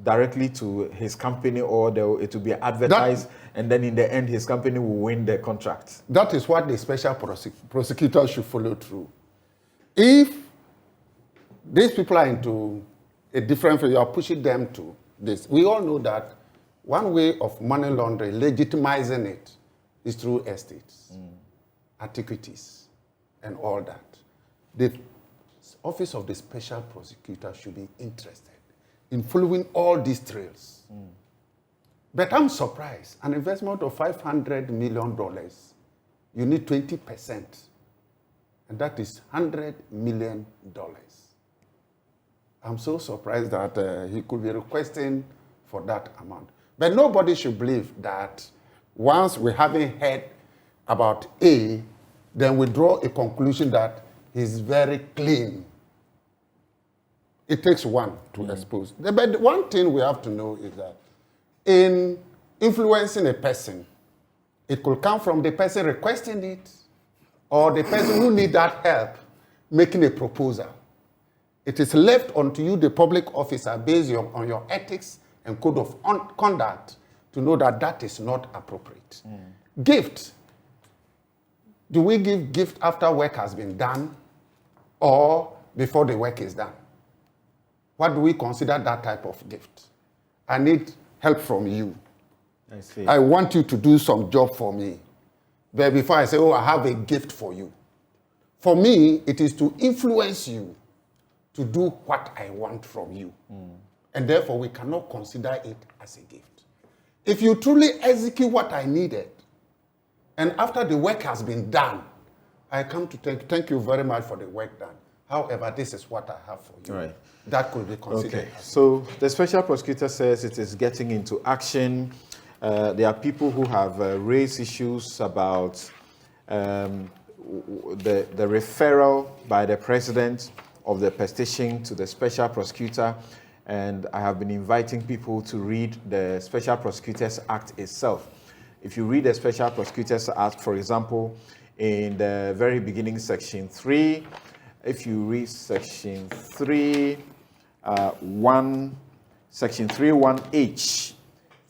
directly to his company, or it will be advertised and then in the end his company will win the contract? That is what the special prosecutor should follow through. If these people are into a different field, you are pushing them to this. We all know that one way of money laundering, legitimizing it, is through estates, antiquities, and all that. The office of the special prosecutor should be interested in following all these trails. But I'm surprised. An investment of $500 million, you need 20%. And that is $100 million. I'm so surprised that he could be requesting for that amount. But nobody should believe that once we haven't heard about A, then we draw a conclusion that he's very clean. It takes one to expose. But one thing we have to know is that in influencing a person, it could come from the person requesting it or the person who needs that help making a proposal. It is left unto you, the public officer, based on your ethics and code of conduct, to know that that is not appropriate. Gift. Do we give gift after work has been done or before the work is done? What do we consider that type of gift? I need help from you. I see. I want you to do some job for me. But before I say, oh, I have a gift for you. For me, it is to influence you to do what I want from you. And therefore, we cannot consider it as a gift. If you truly execute what I needed, and after the work has been done, I come to thank you very much for the work done. However, this is what I have for you. Right. That could be considered. Okay, so the special prosecutor says it is getting into action. there are people who have raised issues about the referral by the president of the petition to the special prosecutor, and I have been inviting people to read the Special Prosecutors Act itself. If you read the Special Prosecutors Act, for example, in the very beginning, Section 3, if you read Section 3, Section 3.1h,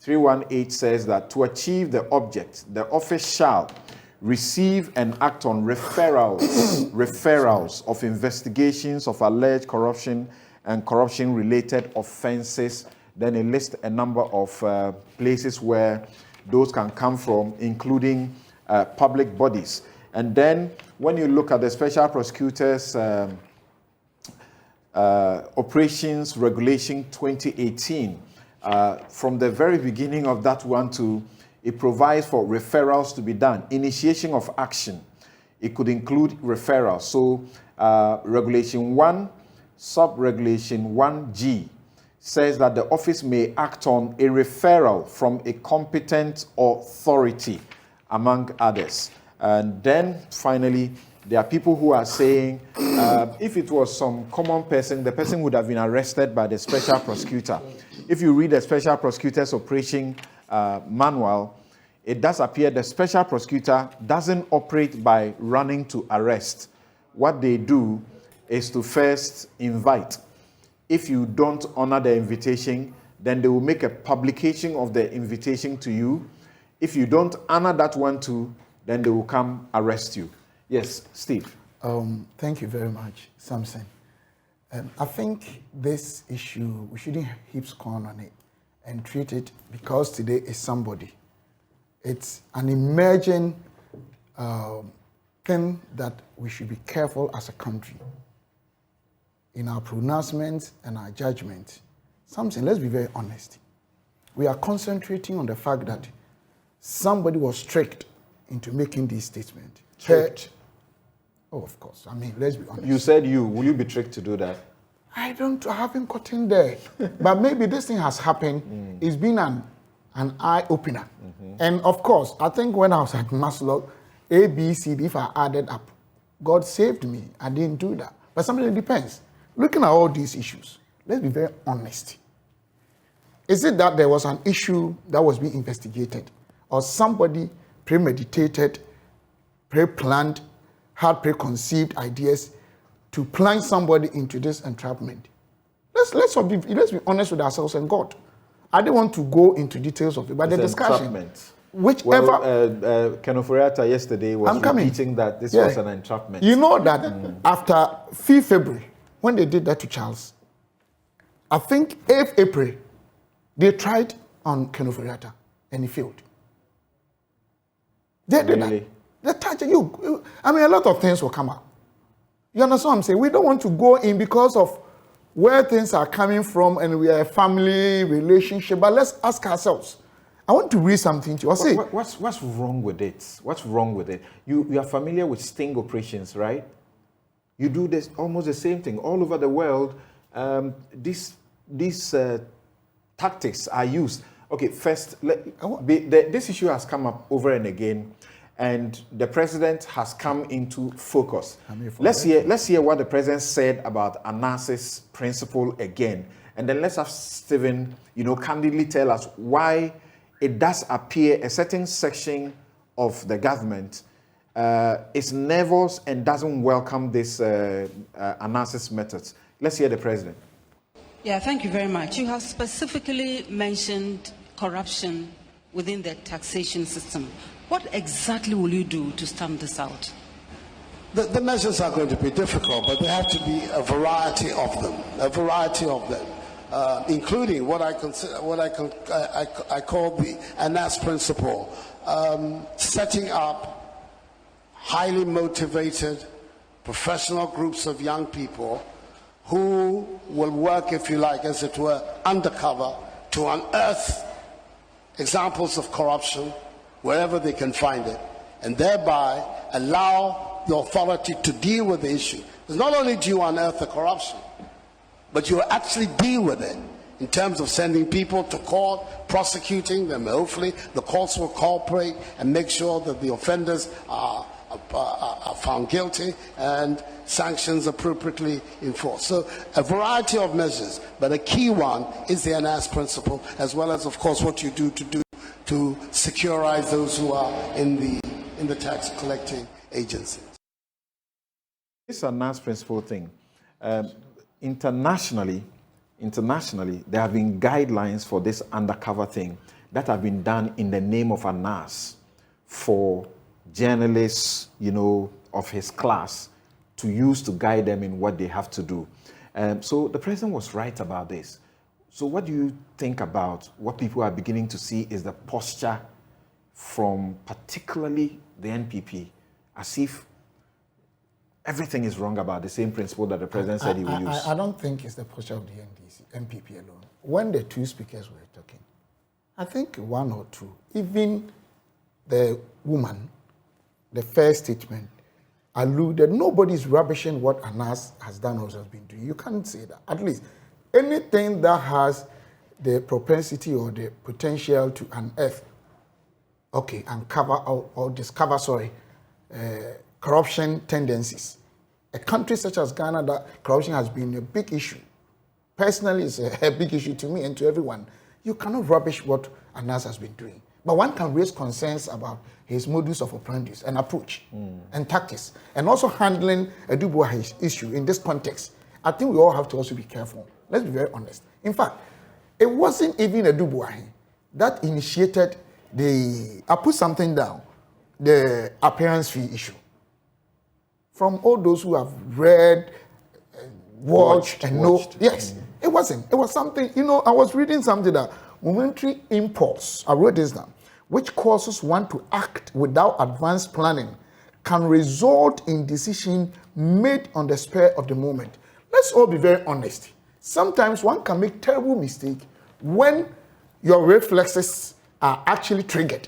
3.1h says that to achieve the object, the office shall receive and act on referrals of investigations of alleged corruption and corruption-related offenses. Then it lists a number of places where those can come from, including public bodies. And then when you look at the Special Prosecutors Operations Regulation 2018, from the very beginning of that one it provides for referrals to be done. Initiation of action, it could include referrals. So Regulation 1, Sub-Regulation 1G says that the office may act on a referral from a competent authority, among others. And then finally, there are people who are saying if it was some common person, the person would have been arrested by the special prosecutor. If you read the Special Prosecutors Operation Manual, it does appear the special prosecutor doesn't operate by running to arrest. What they do is to first invite. If you don't honor the invitation, then they will make a publication of the invitation to you. If you don't honor that one too, then they will come arrest you. Yes, Steve. Thank you very much, Samson. I think this issue, we shouldn't heap scorn on it and treat it because today is somebody. It's an emerging thing that we should be careful as a country in our pronouncements and our judgment. Samson, let's be very honest. We are concentrating on the fact that somebody was tricked into making this statement. Tricked? Oh, of course. I mean, let's be honest. You said will you be tricked to do that? I haven't gotten there. But maybe this thing has happened. It's been an eye-opener. And of course, I think when I was at Maslow, A, B, C, D, if I added up, God saved me. I didn't do that. But something that depends. Looking at all these issues, let's be very honest. Is it that there was an issue that was being investigated, or somebody premeditated, pre-planned, had preconceived ideas to plunge somebody into this entrapment? Let's be honest with ourselves and God. I don't want to go into details of it, but the discussion, entrapment. Whichever. Well, Kenneth Oriata yesterday was repeating that this was an entrapment. You know that after 5th February, when they did that to Charles, I think 8th April, they tried on Kenneth Oriata and he failed. They did that. They touched you. I mean, a lot of things will come up. You understand what I'm saying? We don't want to go in because of where things are coming from and we are a family relationship, but let's ask ourselves. I want to read something to you. What's wrong with it? What's wrong with it? You are familiar with sting operations, right? You do this almost the same thing all over the world. These tactics are used. Okay, first, this issue has come up over and again, and the president has come into focus. Let's hear what the president said about Anas's principle again, and then let's have Stephen, candidly tell us why it does appear a certain section of the government is nervous and doesn't welcome this Anas's methods. Let's hear the president. Yeah, thank you very much. You have specifically mentioned corruption within the taxation system. What exactly will you do to stamp this out? The measures are going to be difficult, but there have to be a variety of them, including what I call the Anas principle, setting up highly motivated professional groups of young people who will work, if you like, as it were, undercover to unearth examples of corruption wherever they can find it, and thereby allow the authority to deal with the issue. Because not only do you unearth the corruption, but you actually deal with it in terms of sending people to court, prosecuting them. Hopefully, the courts will cooperate and make sure that the offenders are found guilty and sanctions appropriately enforced. So a variety of measures, but a key one is the ANAS principle, as well as, of course, what you do to securize those who are in the tax collecting agencies. This ANAS principle thing, internationally, there have been guidelines for this undercover thing that have been done in the name of ANAS for journalists, of his class to use to guide them in what they have to do. So the president was right about this. So what do you think about what people are beginning to see is the posture from particularly the NPP, as if everything is wrong about the same principle that the president said he would use? I don't think it's the posture of the NPP alone. When the two speakers were talking, I think one or two, even the woman, the first statement, alluded, nobody's rubbishing what ANAS has done or has been doing. You can't say that. At least anything that has the propensity or the potential to unearth, and cover or discover, corruption tendencies. A country such as Ghana, that corruption has been a big issue. Personally, it's a big issue to me and to everyone. You cannot rubbish what ANAS has been doing. But one can raise concerns about his modus of operandi and approach and tactics, and also handling a Dubois issue in this context. I think we all have to also be careful. Let's be very honest. In fact, it wasn't even a Dubois that initiated I put something down, the appearance fee issue. From all those who have read, watched, yes, it wasn't. It was something, I was reading something that momentary impulse, I wrote this down, which causes one to act without advanced planning, can result in decision made on the spur of the moment. Let's all be very honest. Sometimes one can make terrible mistake when your reflexes are actually triggered.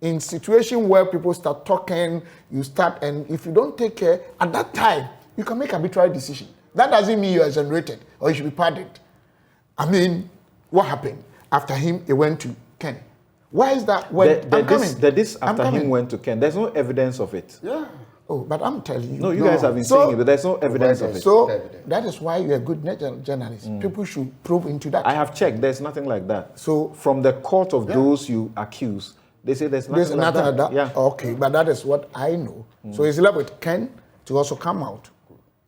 In situation where people start talking, and if you don't take care, at that time, you can make an arbitrary decision. That doesn't mean you are exonerated or you should be pardoned. I mean, what happened? After him, it went to Ken. Why is that? After him went to Ken. There's no evidence of it. Yeah. Oh, but I'm telling you. No, you guys have been saying it, but there's no evidence of it. So that is why you're a good journalist. People should probe into that. I have checked. There's nothing like that. So from the court of those you accuse, they say there's nothing like that. Yeah. Okay, but that is what I know. So it's left with Ken to also come out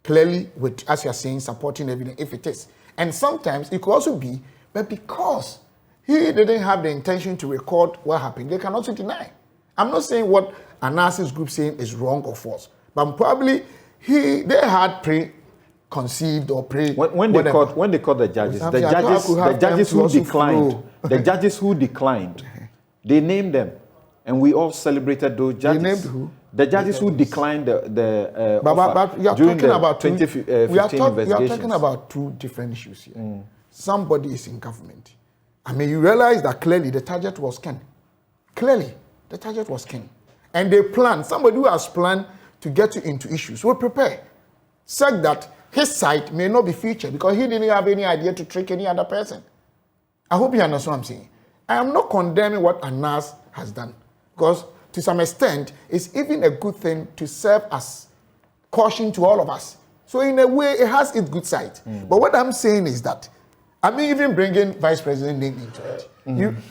clearly with, as you're saying, supporting evidence if it is. And sometimes it could also be, but because he didn't have the intention to record what happened, they can also deny. I'm not saying what ANAS's group saying is wrong or false, but probably they had preconceived or when they caught the judges, the judges who declined, they named them, and we all celebrated those judges. They named who? The judges who declined the but you are during talking the about 2015 investigations. We are talking about two different issues here. Somebody is in government. I mean, you realize that clearly the target was Ken. Clearly, the target was Ken. And they planned, somebody who has planned to get you into issues will prepare. Said that his side may not be featured because he didn't have any idea to trick any other person. I hope you understand what I'm saying. I am not condemning what ANAS has done, because to some extent, it's even a good thing to serve as caution to all of us. So in a way, it has its good side. But what I'm saying is that, I mean, even bringing Vice President name into it,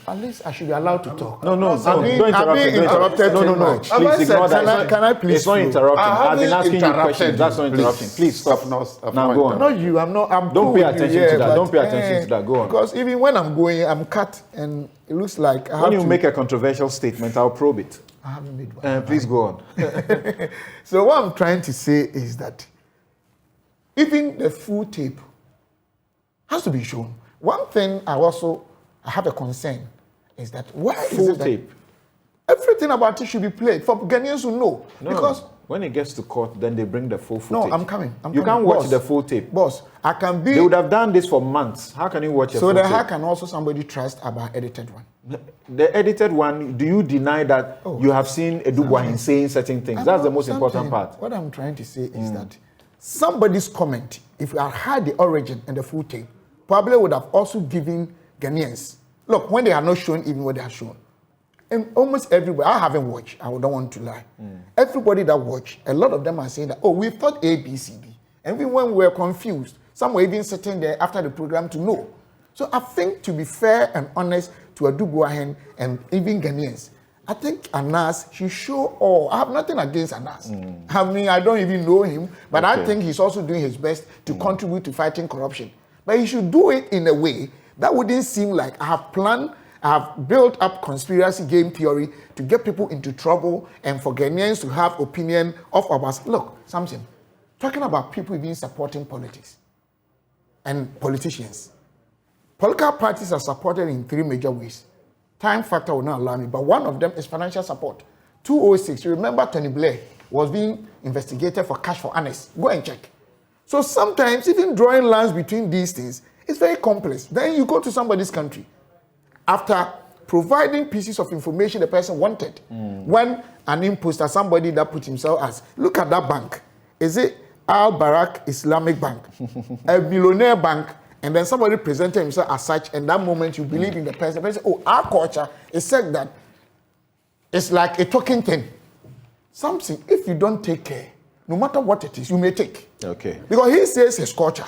at least I should be allowed to talk. No, I'm being interrupted. No. Please ignore that. Can I please? It's not interrupting. I've been asking you questions. That's not interrupting. Please stop. Now go on. Not you. I'm not. Don't pay attention to that. Don't pay attention to that. Go on. Because even when I'm going, I'm cut, and it looks like I have when you make a controversial statement, I'll probe it. I haven't made one. Please go on. So what I'm trying to say is that even the full tape has to be shown. One thing I have a concern is that why full is it tape? That everything about it should be played for Ghanaians to know. No, because when it gets to court, then they bring the full footage. No, I'm coming. You can't watch the full tape. Boss, I can be... They would have done this for months. How can you watch a full tape? So then how can also somebody trust about edited one? The edited one, do you deny that you have seen Edubuahin saying certain things? That's the most important part. What I'm trying to say is that somebody's comment, if I had the origin and the full tape, probably would have also given Ghanaians, look, when they are not shown even what they are shown. And almost everybody, I haven't watched, I don't want to lie. Everybody that watched, a lot of them are saying that, oh, we thought A, B, C, D. And even when we were confused, some were even sitting there after the program to know. So I think, to be fair and honest to Adu Buahen and even Ghanaians, I think Anas, he show all. I have nothing against Anas. I mean, I don't even know him, but I think he's also doing his best to contribute to fighting corruption. But he should do it in a way that wouldn't seem like I have planned, I have built up conspiracy game theory to get people into trouble and for Ghanaians to have opinion of us. Look, Samson, talking about people even supporting politics and politicians. Political parties are supported in 3 major ways. Time factor will not allow me, but one of them is financial support. 2006, you remember Tony Blair was being investigated for cash for honest. Go and check. So sometimes even drawing lines between these things is very complex. Then you go to somebody's country. After providing pieces of information the person wanted, when an imposter, somebody that put himself as, look at that bank. Is it Al Barak Islamic Bank? A billionaire bank. And then somebody presented himself as such, and that moment you believe in the person. The person, oh, our culture is said that it's like a token thing. Something, if you don't take care, no matter what it is, you may take. Okay. Because he says his culture.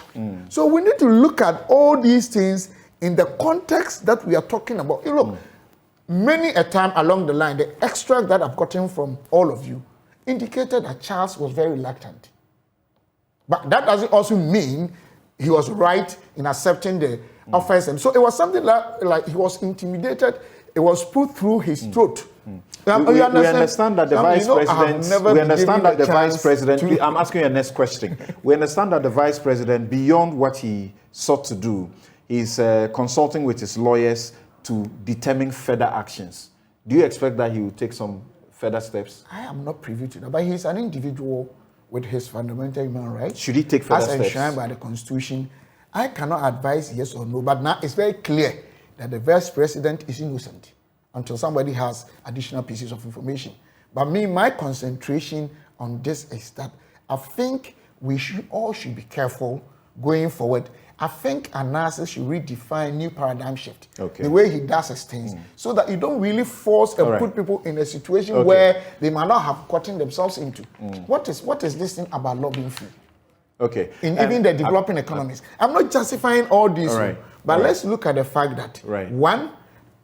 So we need to look at all these things in the context that we are talking about. You look, many a time along the line, the extract that I've gotten from all of you indicated that Charles was very reluctant. But that doesn't also mean he was right in accepting the offense. And so it was something like he was intimidated. It was put through his throat. We understand that the vice president. We understand that the vice president. I'm asking you a next question. We understand that the vice president, beyond what he sought to do, is consulting with his lawyers to determine further actions. Do you expect that he will take some further steps? I am not privy to that, but he's an individual with his fundamental human rights. Should he take further steps? As enshrined by the Constitution. I cannot advise yes or no, but now it's very clear that the vice president is innocent until somebody has additional pieces of information. But my concentration on this is that I think we all should be careful going forward. I think analysis should redefine new paradigm shift. The way he does his things, so that you don't really force and put people in a situation where they might not have gotten themselves into. What is this thing about lobbying fee? In even the developing economies. I'm not justifying all this, but let's look at the fact that one,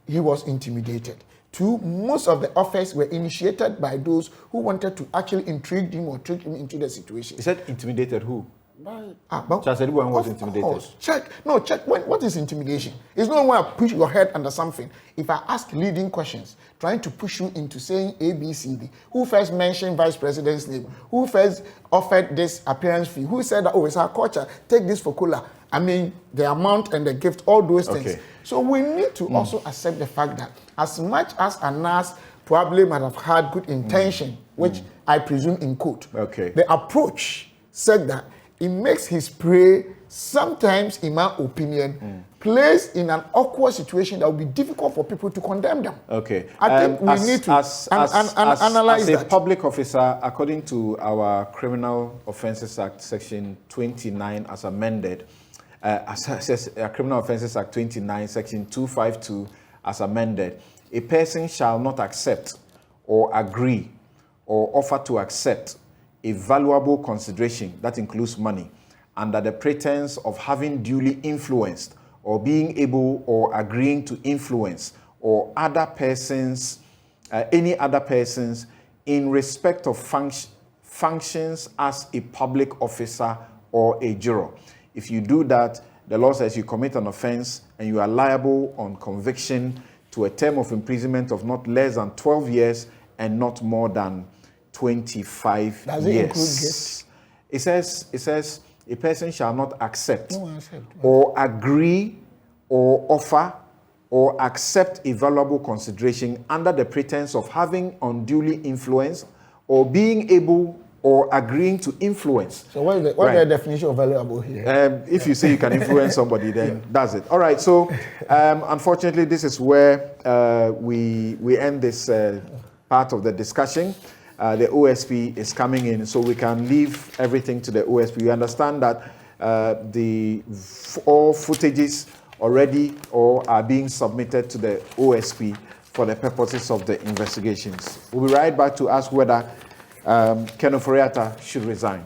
he was intimidated. 2, most of the offers were initiated by those who wanted to actually intrigue him or trick him into the situation. He said intimidated who? Charles everyone was intimidated. Check. What is intimidation? It's not when I push your head under something. If I ask leading questions, trying to push you into saying A, B, C, D, who first mentioned vice president's name? Who first offered this appearance fee? Who said that, oh, it's our culture, take this for cola? I mean, the amount and the gift, all those things. So we need to also accept the fact that as much as Anas probably might have had good intention, which I presume in quote, the approach said that it makes his prey, sometimes, in my opinion, placed in an awkward situation that will be difficult for people to condemn them. I think we need to analyze that. As a public officer, according to our Criminal Offences Act, Section 29, as amended, Criminal Offences Act 29, Section 252, as amended, a person shall not accept or agree or offer to accept a valuable consideration that includes money under the pretense of having duly influenced or being able or agreeing to influence or other persons, any other persons in respect of functions as a public officer or a juror. If you do that, the law says you commit an offense and you are liable on conviction to a term of imprisonment of not less than 12 years and not more than 25 Does years. It include gifts? It says a person shall not accept or agree or offer or accept a valuable consideration under the pretense of having unduly influenced or being able or agreeing to influence. So what is the definition of valuable here? If you say you can influence somebody, then that's it. All right, so unfortunately, this is where we end this part of the discussion. The OSP is coming in, so we can leave everything to the OSP. We understand that all footages already or are being submitted to the OSP for the purposes of the investigations. We'll be right back to ask whether Ken Ofori-Atta should resign.